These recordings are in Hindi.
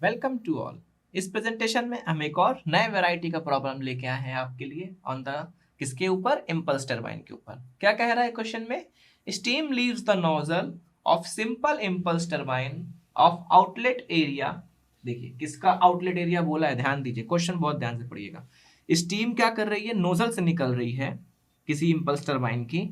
Welcome to all. इस प्रेजेंटेशन में हम एक और नए वैरायटी का प्रॉब्लम लेके आए हैं आपके लिए ऑन द किसके ऊपर, इम्पल्स टरबाइन के ऊपर। क्या कह रहा है क्वेश्चन में? Steam leaves the nozzle of simple impulse turbine of outlet area. देखिए किसका आउटलेट एरिया बोला है, ध्यान दीजिए, क्वेश्चन बहुत ध्यान से पढ़िएगा। स्टीम क्या कर रही है? नोजल से निकल रही है किसी इम्पल्स टरबाइन की,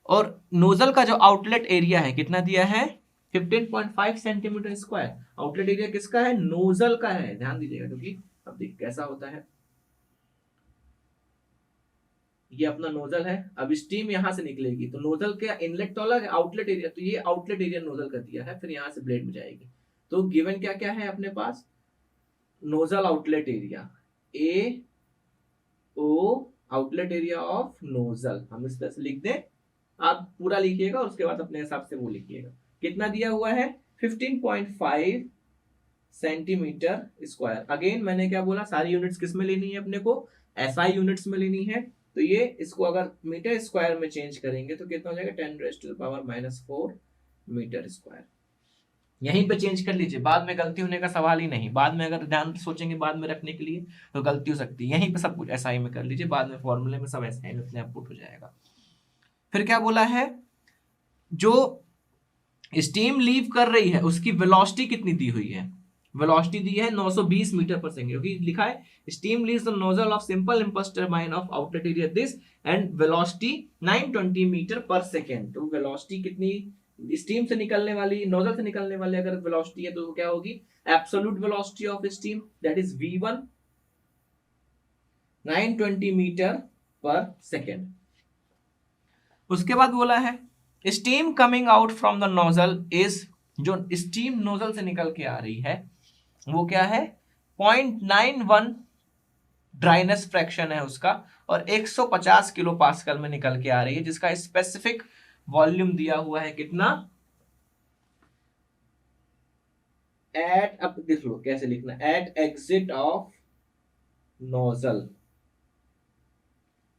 और नोजल का जो आउटलेट एरिया है कितना दिया है? 15.5 सेंटीमीटर स्क्वायर। आउटलेट एरिया किसका है? नोजल का है, ध्यान दीजिएगा, क्योंकि अब देखिए कैसा होता है। ये अपना नोजल है, अब स्टीम यहां से निकलेगी तो नोजल का इनलेट तो अलग है, आउटलेट एरिया, तो ये आउटलेट एरिया नोजल का दिया है, फिर यहां से ब्लेड में जाएगी। तो गिवन क्या क्या है अपने पास? Nozzle outlet area A O, outlet area of nozzle, हम इस तरह से लिख दें। आप पूरा लिखिएगा और उसके बाद अपने हिसाब से वो लिखिएगा। कितना दिया हुआ है? 15.5 सेंटीमीटर स्क्वायर। अगेन मैंने क्या बोला, सारी यूनिट्स किस में लेनी है अपने को? एसआई यूनिट्स में लेनी है। तो ये इसको अगर मीटर स्क्वायर में चेंज करेंगे तो कितना हो जाएगा? 10⁻⁴ मीटर स्क्वायर। यहीं पे चेंज कर लीजिए, बाद में गलती होने का सवाल ही नहीं। बाद में अगर ध्यान सोचेंगे बाद में रखने के लिए तो गलती हो सकती है। यहीं पे सब कुछ एसआई में कर लीजिए, बाद में फॉर्मूले में सब एसआई में अपने आप पुट हो जाएगा। फिर क्या बोला है? जो स्टीम लीव कर रही है उसकी वेलोसिटी कितनी दी हुई है? वेलोसिटी दी है 920 मीटर पर सेकंड, क्योंकि लिखा है steam leaves the nozzle of simple impulse turbine of outlet area this and velocity 920 metre पर सेकंड। तो वेलोसिटी कितनी स्टीम से निकलने वाली, नोजल से निकलने वाली अगर वेलोसिटी है तो क्या होगी? Absolute velocity of steam, that is v1, 920 metre पर सेकंड। उसके बाद बोला है steam coming out from the nozzle is, जो स्टीम नोजल से निकल के आ रही है वो क्या है? 0.91 ड्राइनेस फ्रैक्शन है उसका, और 150 किलो पास्कल में निकल के आ रही है, जिसका स्पेसिफिक वॉल्यूम दिया हुआ है कितना? एट, अब देख लो कैसे लिखना, at exit of nozzle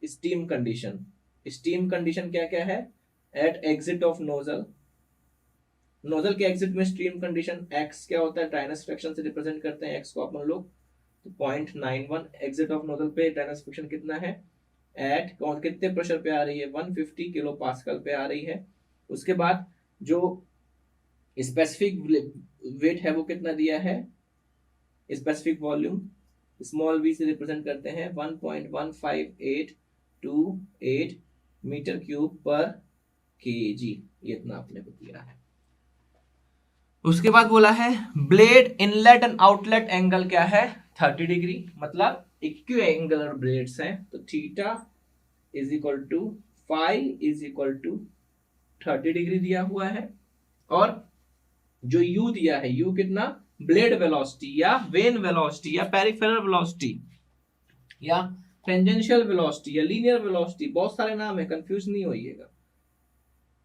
steam condition. Steam condition क्या क्या है? At exit of nozzle, nozzle के एग्जिट में स्ट्रीम कंडीशन एक्स क्या होता है? ड्राइनेस फ्रैक्शन से रिप्रेजेंट करते हैं एक्स को अपन लोग। तो 0.91 एग्जिट ऑफ नोजल पे ड्राइनेस फ्रैक्शन कितना है? एट कौन कितने प्रेशर पे आ रही है? 150 किलो पास्कल पे आ रही है। उसके बाद जो स्पेसिफिक वेट है वो कितना दिया है? स्पेसिफिक वॉल्यूम स्मॉल v से रिप्रेजेंट करते हैं 1.1528 मीटर क्यूब पर केजी, ये इतना अपने को दिया है। उसके बाद बोला है blade inlet and outlet angle क्या है? 30 डिग्री, मतलब इक्वी एंगुलर ब्लेड्स हैं, तो theta is equal to phi is equal to 30 degree दिया हुआ है। और जो u दिया है, u कितना? ब्लेड वेलोसिटी या वेन वेलोसिटी या पेरिफेरल वेलोसिटी या टेंजेंशियल वेलोसिटी या लीनियर वेलोसिटी, बहुत सारे नाम है, कंफ्यूज नहीं होइएगा।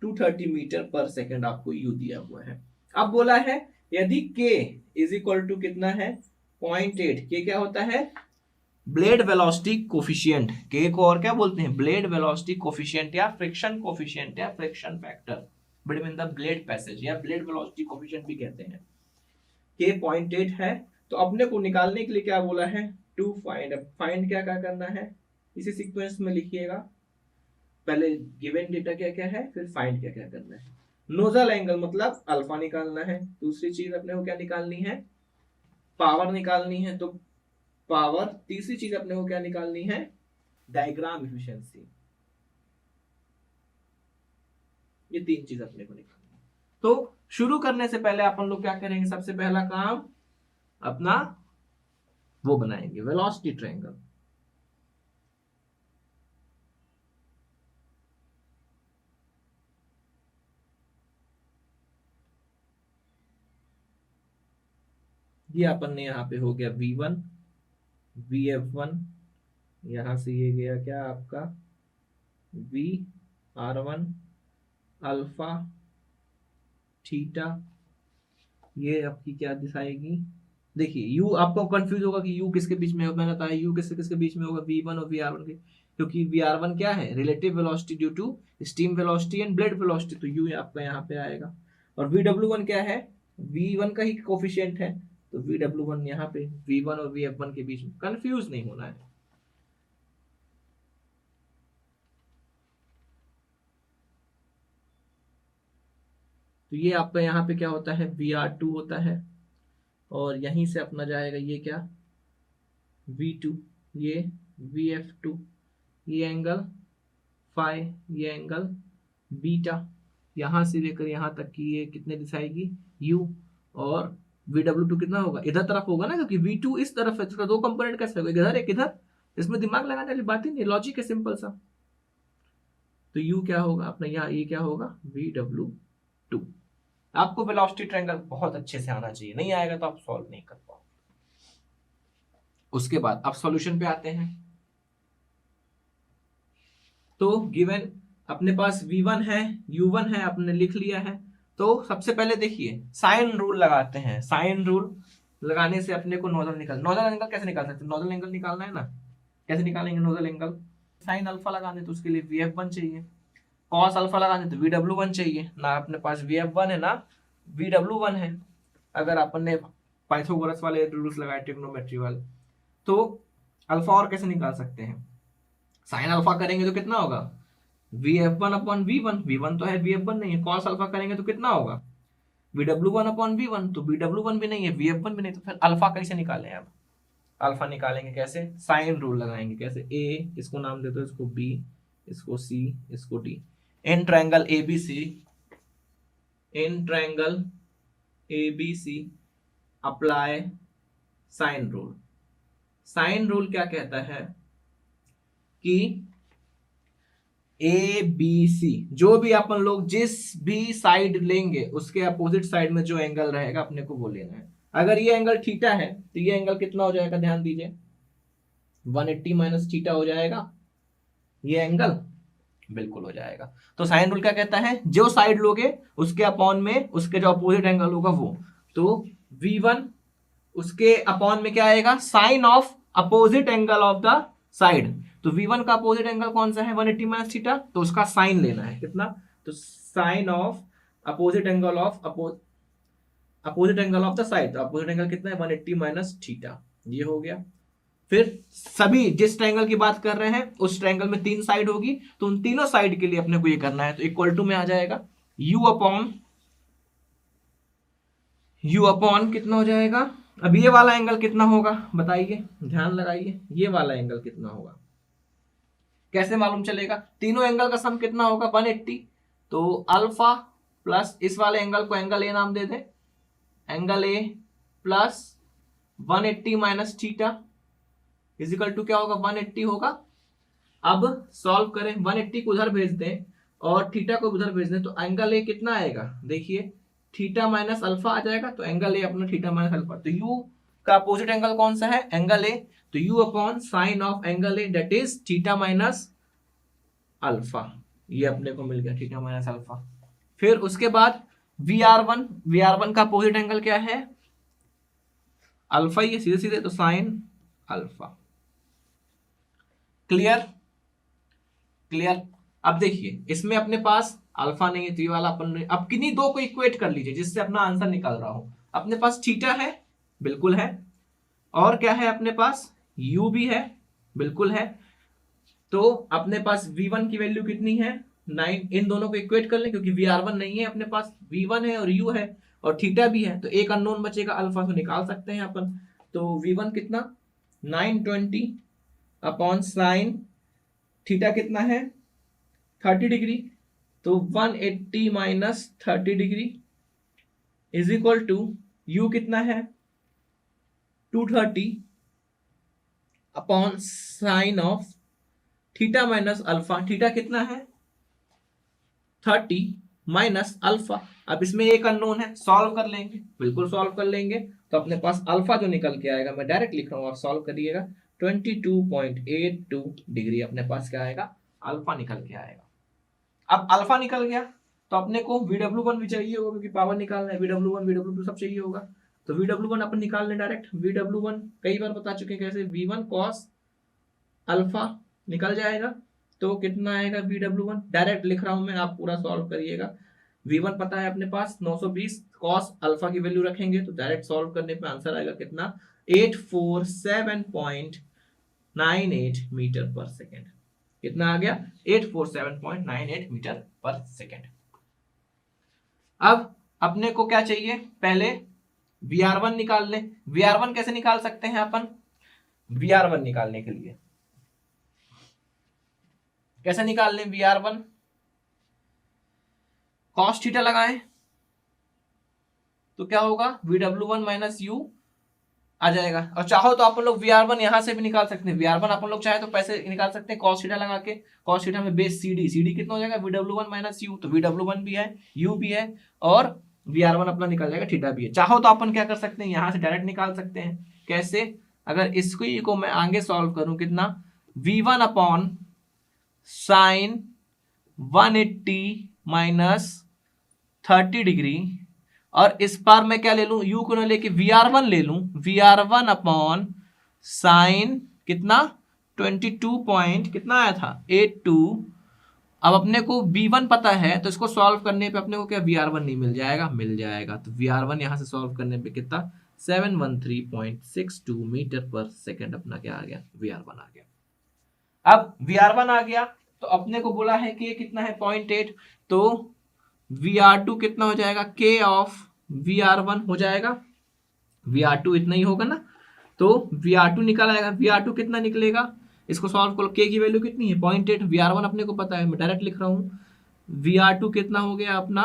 230 मीटर पर सेकंड आपको u दिया हुआ है। अब बोला है यदि k इज इक्वल टू कितना है? 0.8। k क्या होता है? Blade velocity coefficient. k को और क्या बोलते हैं? ब्लेड वेलोसिटी कोफिशिएंट या फ्रिक्शन कोफिशिएंट या friction factor between the blade passage, या ब्लेड वेलोसिटी कोफिशिएंट भी कहते हैं। k 0.8 है, तो अपने को निकालने के लिए क्या बोला है? To find. फाइंड क्या क्या करना है इसी सीक्वेंस में लिखिएगा। पहले गिवन डेटा क्या क्या है, फिर फाइंड क्या क्या करना है। नोजल एंगल मतलब अल्फा निकालना है। दूसरी चीज अपने को क्या निकालनी है? पावर निकालनी है। तो पावर। तीसरी चीज अपने को क्या निकालनी है? Diagram efficiency. ये तीन चीज अपने को निकालनी है। तो शुरू करने से पहले अपन लोग क्या करेंगे? सबसे पहला काम अपना वो बनाएंगे, वेलोसिटी ट्रायंगल। ये अपन ने यहाँ पे हो गया v1 vf1, यहां से ये गया क्या आपका? vr1 अल्फा थीटा, ये आपकी क्या दिखाएगी? देखिए u आपको कंफ्यूज होगा कि u किसके बीच में होगा। मैंने कहा u किसके किसके बीच में होगा? v1 और vr1 के, क्योंकि vr1 क्या है? Relative velocity due to steam velocity and blade velocity, तो u आपका यहाँ पे आएगा। और vw1 क्या है? v1 का ही कोफिशिएंट है, तो VW1 यहाँ पे, V1 और VF1 के बीच में कंफ्यूज नहीं होना है। तो ये आपका यहाँ पे क्या होता है, VR2 होता है, और यहीं से अपना जाएगा ये क्या, V2, ये VF2, ये एंगल फाइ, ये एंगल बीटा, यहां से लेकर यहां तक की ये कितने दिखाएगी, U, और VW2 कितना होगा, इधर तरफ होगा ना, क्योंकि V2 इस तरफ है, तो दो कंपोनेंट कैसे होगा, इधर एक इधर, इसमें दिमाग लगाने वाली बात ही नहीं, लॉजिक है सिंपल सा। तो U क्या होगा अपना, यहाँ ये क्या होगा, VW2। आपको वेलोसिटी ट्रायंगल बहुत अच्छे से आना चाहिए, नहीं आएगा तो आप सॉल्व नहीं कर पाओगे। उसके बाद अब सॉल्यूशन पे आते हैं। तो गिवन अपने पास V1 है, U1 है, आपने लिख लिया है। तो सबसे पहले देखिए साइन रूल लगाते हैं। साइन रूल लगाने से अपने को नोजल एंगल कैसे निकाल सकते हैं, नोजल एंगल निकालना है ना, कैसे निकालेंगे नोजल एंगल, साइन अल्फा लगाने तो उसके लिए VF1 चाहिए, कॉस अल्फा लगाने तो VW1 चाहिए ना, अपने पास VF1 है ना VW1 है। अगर अपन पाइथागोरस वाले रूल्स लगाए, ट्रिग्नोमेट्री वाले, तो अल्फा और कैसे निकाल सकते हैं, साइन अल्फा करेंगे तो कितना होगा, VF1 अपॉन V1, V1 तो है VF1 नहीं है, कॉस अल्फा करेंगे तो कितना होगा, VW1 अपॉन V1, तो VW1 भी नहीं है VF1 भी नहीं, तो फिर अल्फा कैसे निकालें, अब अल्फा निकालेंगे कैसे, साइन रूल लगाएंगे, कैसे, A इसको नाम दे दो, इसको B, इसको C, इसको D, in triangle ABC, in triangle ABC apply sine rule. Sine rule क्या कहता है कि ABC, जो भी अपन लोग जिस भी साइड लेंगे उसके अपोजिट साइड में जो एंगल रहेगा अपने को वो लेना है। अगर ये एंगल थीटा है तो ये एंगल कितना हो जाएगा, ध्यान दीजिए, 180 माइनस थीटा हो जाएगा ये एंगल, बिल्कुल हो जाएगा। तो साइन रूल क्या कहता है, जो साइड लोगे उसके अपॉन में उसके जो अपोजिट एंगल होगा वो, तो V1 उसके अपॉन में क्या आएगा, sine of opposite angle of the side. तो V1 का अपोजिट एंगल कौन सा है, 180 माइनस थीटा, तो उसका साइन लेना है कितना, तो sine of opposite angle of opposite angle of the side, तो अपोजिट एंगल कितना है, 180 माइनस थीटा, ये हो गया। फिर सभी जिस ट्रायंगल की बात कर रहे हैं उस ट्रायंगल में 3 साइड होगी, तो उन तीनों साइड के लिए अपने को ये करना है, तो इक्वल टू में आ जाएगा U अपॉन कितना हो जाएगा, अब ये वाला एंगल कितना होगा बताइए, ध्यान लगाइए, ये वाला एंगल कितना होगा, कैसे मालूम चलेगा, तीनों एंगल का सम कितना होगा 180, तो अल्फा प्लस इस वाले एंगल को एंगल ए नाम दे दे, angle A plus 180 minus theta is equal to क्या होगा, 180 होगा। अब सॉल्व करें, 180 को उधर भेज दें और थीटा को उधर भेज दें, तो एंगल ए कितना आएगा, देखिए थीटा माइनस अल्फा आ जाएगा, तो एंगल ए अपना थीटा माइनस अल्फा, तो यू का अपोजिट एंगल कौन सा है, एंगल ए, तो you upon sine of angle A that is theta minus alpha, ये अपने को मिल गया थीटा माइनस अल्फा। फिर उसके बाद VR1 का अपोजिट एंगल क्या है, अल्फा, ये सीधे सीधे, तो साइन अल्फा। Clear clear. अब देखिए इसमें अपने पास अल्फा नहीं है, तो ये वाला अपन, अब किन्हीं दो को इक्वेट कर लीजिए जिससे अपना आंसर निकाल रहा हूं। अपने पास थीटा है, बिल्कुल है, और क्या है अपने पास, U भी है, बिल्कुल है। तो अपने पास V1 की वैल्यू कितनी है 9, इन दोनों को इक्वेट कर लें, क्योंकि VR1 नहीं है अपने पास, V1 है और U है और थीटा भी है, तो एक अननोन बचेगा अल्फा, तो निकाल सकते हैं अपन। तो V1 कितना 920 अपॉन साइन थीटा कितना है 30 डिग्री, तो 180 minus 30 degree is equal to U कितना है 230 upon sine of theta minus alpha, theta कितना है 30 माइनस अल्फा। अब इसमें एक अननोन है, सॉल्व कर लेंगे, बिल्कुल सॉल्व कर लेंगे, तो अपने पास अल्फा जो निकल के आएगा, मैं डायरेक्ट लिख रहा हूं, आप सॉल्व करिएगा, 22.82 डिग्री अपने पास क्या आएगा, अल्फा निकल के आएगा। अब अल्फा निकल गया तो अपने को VW1 भी चाहिए होगा, क्योंकि पावर निकालना है, VW1 VW2 सब चाहिए होगा, तो VW1 अपन निकाल लें डायरेक्ट। VW1 कई बार बता चुके हैं कैसे, V1 cos अल्फा निकल जाएगा, तो कितना आएगा VW1, डायरेक्ट लिख रहा हूं मैं, आप पूरा सॉल्व करिएगा, V1 पता है अपने पास 920, कॉस अल्फा की वैल्यू रखेंगे तो डायरेक्ट सॉल्व करने पे आंसर आएगा कितना, 847.98 मीटर पर सेकेंड। कितना आ गया, 847.98 मीटर पर सेकेंड। अब अपने को क्या चाहिए, पहले VR1 निकाल ले। VR1 कैसे निकाल सकते हैं अपन, VR1 निकालने के लिए कैसे निकाल लें VR1, कॉस थीटा लगाएं तो क्या होगा, VW1 माइनस यू आ जाएगा। और चाहो तो अपन लोग VR1 यहां से भी निकाल सकते हैं। VR1 अपन लोग चाहे तो पैसे निकाल सकते हैं कॉस थीटा लगा के। कॉस थीटा में बेस CD कितना हो जाएगा, VW1 माइनस यू, तो VW1 भी है, यू भी है, और VR1 अपना निकल जाएगा, थीटा भी है। चाहो तो अपन क्या कर सकते हैं, यहां से डायरेक्ट निकाल सकते हैं। कैसे, अगर इसको मैं आगे सॉल्व करूं, कितना, V1 upon sine 180 minus 30 degree, और इस बार मैं क्या ले लूं, यू को ना लेके VR1 ले लूं, VR1 अपॉन साइन कितना 22 पॉइंट कितना आया था 82। अब अपने को V1 पता है तो इसको सॉल्व करने पे अपने को क्या VR1 नहीं मिल जाएगा, मिल जाएगा। तो VR1 यहां से सॉल्व करने पे कितना 713.62 मीटर पर सेकेंड अपना क्या आ गया, VR1 आ गया। अब VR1 आ गया तो अपने को बोला है कि ये कितना है 0.8, तो VR2 कितना हो जाएगा, K ऑफ VR1 हो जाएगा। VR2 इतना ही होगा ना, तो VR2 निकल आएगा। VR2 कितना निकलेगा, इसको सॉल्व करो, K की वैल्यू कितनी है 0.8, VR1 अपने को पता है, मैं डायरेक्ट लिख रहा हूं। VR2 कितना हो गया अपना,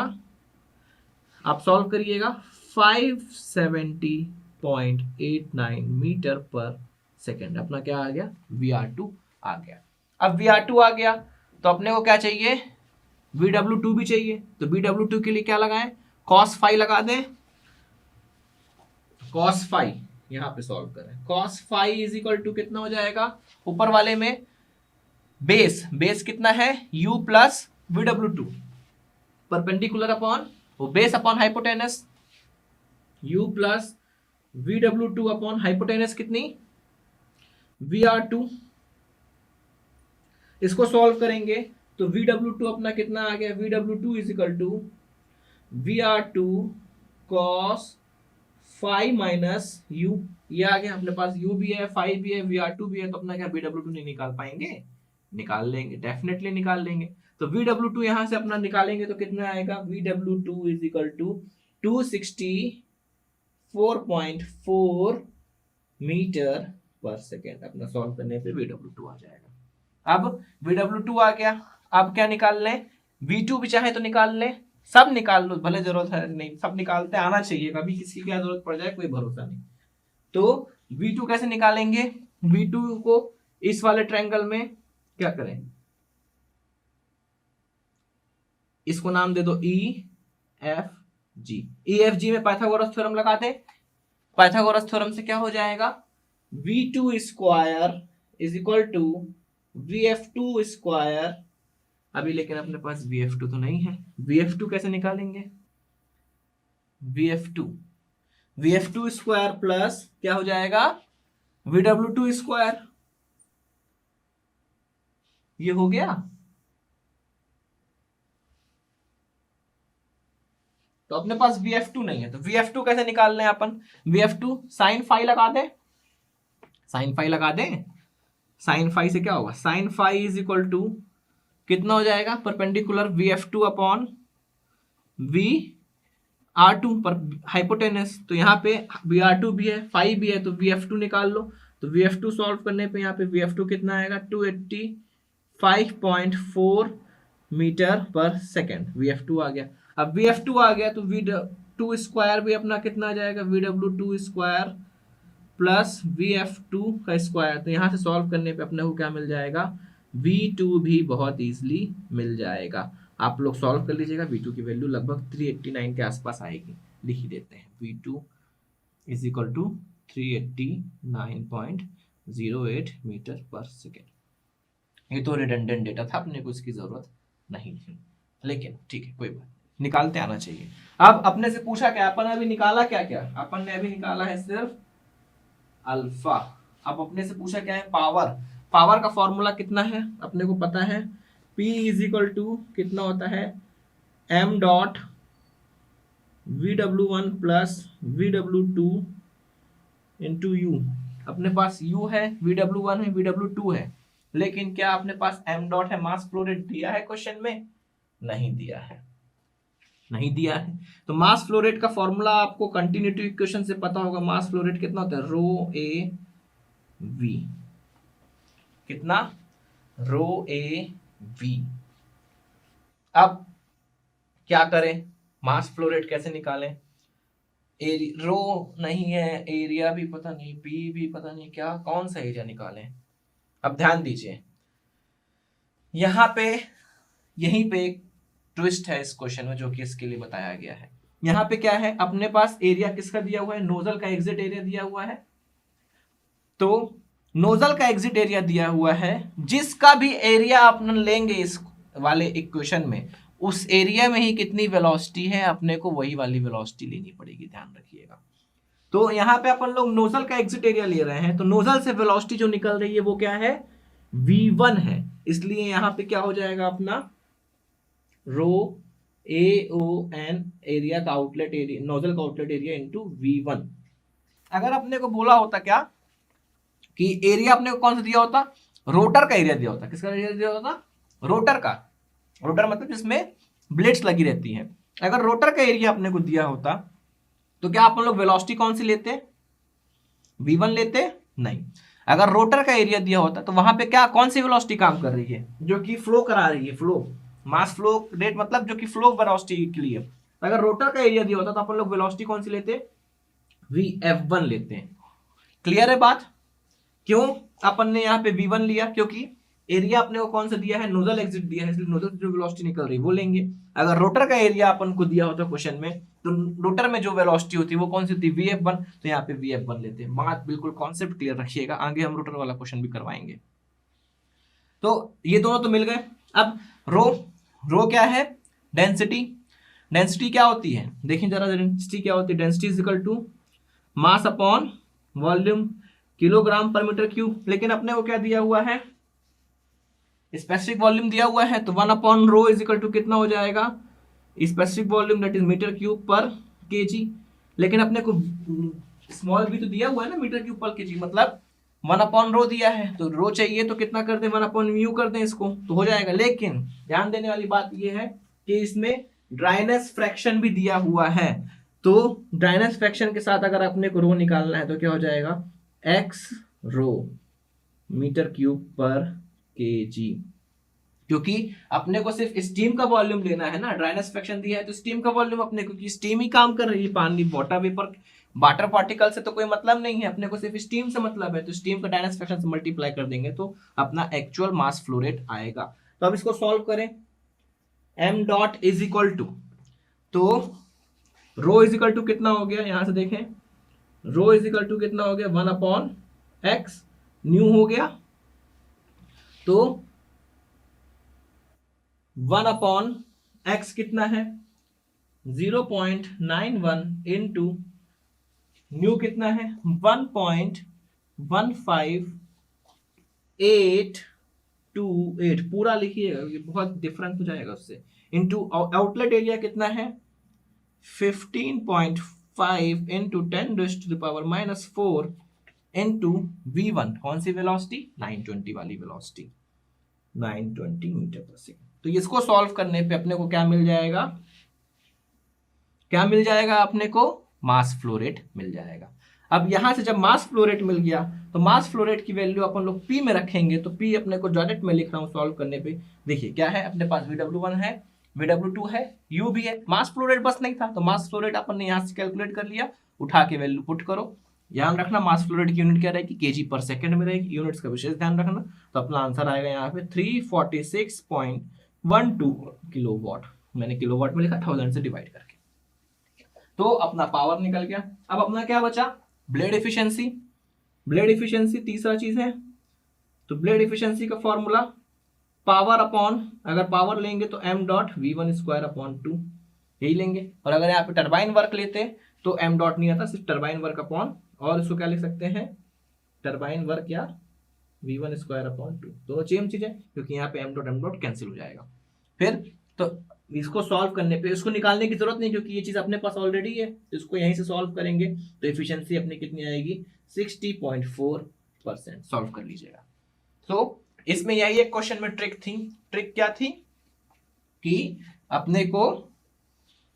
आप सॉल्व करिएगा, 570.89 मीटर पर सेकेंड अपना क्या आ गया, VR2 आ गया। अब VR2 आ गया तो अपने को क्या चाहिए, VW2 भी चाहिए। तो VW2 के लिए क्या लगाएं, cos फाई लगा दें, cos फाई यहां पे सॉल्व करें, cos phi is equal to कितना हो जाएगा, ऊपर वाले में बेस कितना है u plus VW2, perpendicular upon वो base upon hypotenuse, u plus VW2 upon hypotenuse कितनी, VR2। इसको सॉल्व करेंगे तो VW2 अपना कितना आ गया, VW2 is equal to VR2 cos phi minus u, ये आ गया अपने पास, u भी है, फाई भी है, VR2 भी है, तो अपना क्या VW2 नहीं निकाल पाएंगे, निकाल लेंगे, डेफिनेटली निकाल लेंगे। तो VW2 यहां से अपना निकालेंगे तो कितना आएगा, VW2 is equal to 264.4 metre पर सेकेंड। अपना सॉल्व करने पे VW2 आ जाएगा। अब VW2 आ गया, अब क्या निकाल लें, V2 भी चाहे तो निकाल लें, सब निकाल लो, भले जरूरत है नहीं, सब निकालते आना चाहिए, कभी किसी की क्या जरूरत पड़ जाए कोई भरोसा नहीं। तो V2 कैसे निकालेंगे, V2 को इस वाले ट्रायंगल में क्या करें, इसको नाम दे दो EFG। EFG में पाइथागोरस थ्योरम लगा दे, पाइथागोरस थ्योरम से क्या हो जाएगा, V2 square is equal to VF2 square. अभी लेकिन अपने पास VF2 तो नहीं है, VF2 कैसे निकालेंगे, VF2 स्क्वायर प्लस क्या हो जाएगा VW2 स्क्वायर, ये हो गया। तो अपने पास VF2 नहीं है, तो VF2 कैसे निकालना है अपन, VF2 साइन फाई लगा दे, साइन फाई लगा दे, साइन फाई से क्या होगा, sine phi is equal to कितना हो जाएगा, परपेंडिकुलर VF2 अपॉन VR2 पर हाइपोटेनस, तो यहाँ पे VR2 भी है, फाई भी है, तो VF2 निकाल लो। तो VF2 सॉल्व करने पे यहाँ पे VF2 कितना आएगा, 285.4 मीटर पर सेकेंड, VF2 आ गया। अब VF2 आ गया तो V2 स्क्वायर भी अपना कितना आ जाएगा, VW2 स्क्वायर प्लस VF2 का स्क्वायर, तो यहाँ से सॉल्व करने पे अपने को क्या मिल जाएगा, V2 भी बहुत इजीली मिल जाएगा। आप लोग सॉल्व कर लीजिएगा, V2 की वैल्यू लगभग 389 के आसपास आएगी, लिख ही देते हैं, V2 is equal to 389.08 metre पर सेकेंड। ये तो रिडंडेंट डेटा था, अपने को इसकी जरूरत नहीं थी, लेकिन ठीक है कोई बात, निकालते आना चाहिए। अब अपने से पूछा क्या, अपन अभी निकाला क्या क्या, अपन ने अभी निकाला है सिर्फ अल्फा। अब अपने से पूछा क्या है, पावर। पावर का फॉर्मूला कितना है अपने को पता है, P इज इक्वल टू कितना होता है M dot VW1 plus VW2 into u. अपने पास यू है, VW1 है, VW2 है, लेकिन क्या अपने पास एम डॉट है, मास फ्लो रेट दिया है क्वेश्चन में? नहीं दिया है, नहीं दिया है। तो मास फ्लो रेट का फॉर्मूला आपको कंटिन्यूटी इक्वेशन से पता होगा। मास फ्लो रेट कितना होता है? रो ए वी। कितना? रो ए वी। अब क्या करें, मास फ्लो रेट कैसे निकालें? रो नहीं है, एरिया भी पता नहीं, बी भी पता नहीं, क्या कौन सा एरिया निकालें? अब ध्यान दीजिए, यहाँ पे यहीं पे एक ट्विस्ट है इस क्वेश्चन में जो कि इसके लिए बताया गया है। यहाँ पे क्या है, अपने पास एरिया किसका दिया हुआ है? नोजल का एग्जिट एरिया दिया हुआ है। तो नोजल का एग्जिट एरिया दिया हुआ है, जिसका भी एरिया अपन लेंगे इस वाले इक्वेशन में, उस एरिया में ही कितनी वेलोसिटी है, अपने को वही वाली वेलोसिटी लेनी पड़ेगी, ध्यान रखिएगा। तो यहाँ पे अपन लोग नोजल का एग्जिट एरिया ले रहे हैं, तो नोजल से वेलोसिटी जो निकल रही है वो क्या है? v1 है। इसलिए यहाँ पे क्या हो जाएगा अपना? रो ए ओ एन, एरिया का आउटलेट एरिया, नोजल का आउटलेट एरिया इंटू v1। अगर अपने को बोला होता क्या कि एरिया अपने को कौन सा दिया होता? रोटर का एरिया दिया होता। किसका एरिया दिया होता? रोटर का। रोटर मतलब जिसमें ब्लेड्स लगी रहती हैं। अगर रोटर का एरिया अपने को दिया होता तो क्या अपन लोग वेलोसिटी कौन सी लेते? v1 लेते? नहीं। अगर रोटर का एरिया दिया होता तो वहां पे क्या, कौन सी वेलोसिटी काम कर रही है? जो कि फ्लो करा रही है, फ्लो, मास फ्लो रेट मतलब जो कि फ्लो वेलोसिटी के लिए। अगर रोटर का एरिया दिया होता तो अपन लोग वेलोसिटी कौन सी लेते? vf1 लेते हैं। क्लियर है बात? क्यों अपन ने यहाँ पे v1 लिया? क्योंकि एरिया अपने को कौन सा दिया है? नोजल एग्जिट दिया है, इसलिए नोजल से जो वेलोसिटी निकल रही है वो लेंगे। अगर रोटर का एरिया अपन को दिया होता क्वेश्चन में, तो रोटर में जो वेलोसिटी होती है वो कौन सी होती है? vf1, तो यहाँ पे vf1 लेते हैं। बात बिल्कुल कॉन्सेप्ट क्लियर रखिएगा, आगे हम रोटर वाला क्वेश्चन भी करवाएंगे। तो ये दोनों तो मिल गए। अब रो क्या है? डेंसिटी। डेंसिटी क्या होती है? देखिए जरा, डेंसिटी क्या होती है? Density is equal to mass upon volume, kilogram पर मीटर क्यूब। लेकिन अपने को क्या दिया हुआ है? स्पेसिफिक वॉल्यूम दिया हुआ है, तो 1 upon rho is equal to कितना हो जाएगा? Specific volume that is metre cube पर केजी। लेकिन अपने को स्मॉल भी तो दिया हुआ है ना, मीटर क्यूब पर केजी, मतलब 1 अपॉन रो दिया है, तो रो चाहिए तो कितना कर दें? 1 अपॉन म्यू कर दें इसको, तो हो जाएगा। लेकिन ध्यान देने वाली बात यह है कि इसमें ड्राइनेस फ्रैक्शन भी दिया हुआ है। तो ड्राइनेस फ्रैक्शन के साथ अगर अपने को रो निकालना है तो क्या हो जाएगा? एक्स रो मीटर क्यूब पर केजी। क्योंकि अपने को सिर्फ स्टीम का वॉल्यूम लेना है ना, ड्राइनेस फ्रैक्शन दिया है तो स्टीम का वॉल्यूम अपने को, क्योंकि स्टीम ही काम कर रही है, पानी, वाटर वेपर, वाटर पार्टिकल से तो कोई मतलब नहीं है, अपने को सिर्फ स्टीम से मतलब है। तो स्टीम का ड्राइनेस फ्रैक्शन से मल्टीप्लाई कर देंगे तो अपना एक्चुअल मास फ्लो रेट आएगा। तो अब इसको सॉल्व करें। M dot is equal to, तो रो इज इक्वल टू कितना हो गया? यहां से देखें, रो इज इक्वल टू कितना हो गया? 1 अपॉन एक्स, न्यू हो गया, तो 1 अपॉन एक्स कितना है? 0.91 इंटू न्यू कितना है? 1.15828, पूरा लिखिएगा, बहुत डिफरेंस हो जाएगा उससे। इंटू आउटलेट एरिया कितना है? 15.5 इंटू 10⁻⁻⁴ इंटू v1, कौन सी वेलोसिटी? 920 वाली वेलोसिटी, 920 मीटर पर सेकेंड। तो इसको सॉल्व करने पे अपने को क्या मिल जाएगा? क्या मिल जाएगा अपने को? मास फ्लो रेट मिल जाएगा। अब यहां से जब मास फ्लो रेट मिल गया तो मास फ्लो रेट की वैल्यू अपन लोग पी में रखेंगे, तो पी अपने को डायरेक्ट में लिख रहा हूं सॉल्व करने पे। देखिए क्या है अपने पास? VW1 है, VW2 है, U भी है। मास फ्लो रेट बस नहीं था, तो मास फ्लो रेट अपन ने यहां से कैलकुलेट कर लिया, उठा के वैल्यू पुट करो। ध्यान रखना मास फ्लो रेट की यूनिट क्या रहेगी? केजी पर सेकंड में रहेगी, यूनिट्स का विशेष ध्यान रखना। तो अपना आंसर आएगा यहाँ पे 346.12 किलोवाट। मैंने किलोवाट में लिखा, 1000 से डिवाइड करके। तो अपना पावर निकल गया। अब अपना क्या बचा? Blade efficiency. ब्लेड एफिशिएंसी तीसरा चीज है। तो ब्लेड एफिशिएंसी का फॉर्मूला पावर अपॉन, अगर पावर लेंगे तो m dot v1 square upon 2, यही लेंगे। और अगर यहाँ पे टरबाइन वर्क लेते तो m डॉट नहीं आता, सिर्फ टरबाइन वर्क अपॉन, और इसको क्या लिख सकते हैं? टरबाइन वर्क या v1 स्क्वायर अपॉन 2, दोनों सेम चीज है, क्योंकि यहाँ पे m डॉट कैंसिल हो जाएगा। फिर तो इसको सॉल्व करने पे इसको निकालने की जरूरत नहीं, क्योंकि ये चीज अपने पास ऑलरेडी है, तो इसको यहीं से सॉल्व करेंगे तो एफिशिएंसी अपनी कितनी आएगी 60.4%। सॉल्व कर लीजिएगा। तो इसमें यही एक क्वेश्चन में ट्रिक थी। ट्रिक क्या थी कि अपने को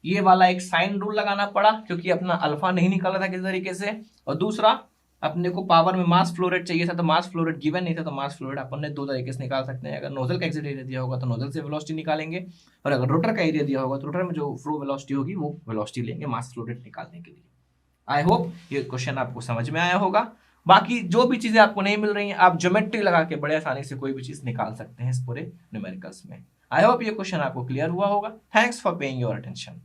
ये वाला एक साइन रूल लगाना पड़ा, क्योंकि अपना अल्फा नहीं निकल रहा था किसी तरीके से, और दूसरा अपने को पावर में मास फ्लो रेट चाहिए था, तो मास फ्लो रेट गिवन नहीं था, तो मास फ्लो रेट अपन ने दो तरीके से निकाल सकते हैं। अगर नोजल का एग्जिट एरिया दिया होगा तो नोजल से वेलोसिटी निकालेंगे, और अगर रोटर का एरिया दिया होगा तो रोटर में जो फ्लो वेलोसिटी होगी वो वेलोसिटी लेंगे मास फ्लो रेट निकालने के लिए। आई होप ये क्वेश्चन आपको समझ में आया होगा। बाकी जो भी चीजें आपको नहीं मिल रही हैं, आप ज्योमेट्री लगा के बड़े आसानी से कोई भी चीज निकाल सकते हैं इस पूरे न्यूमेरिकल्स में। आई होप ये क्वेश्चन आपको क्लियर हुआ होगा। Thanks for paying your attention.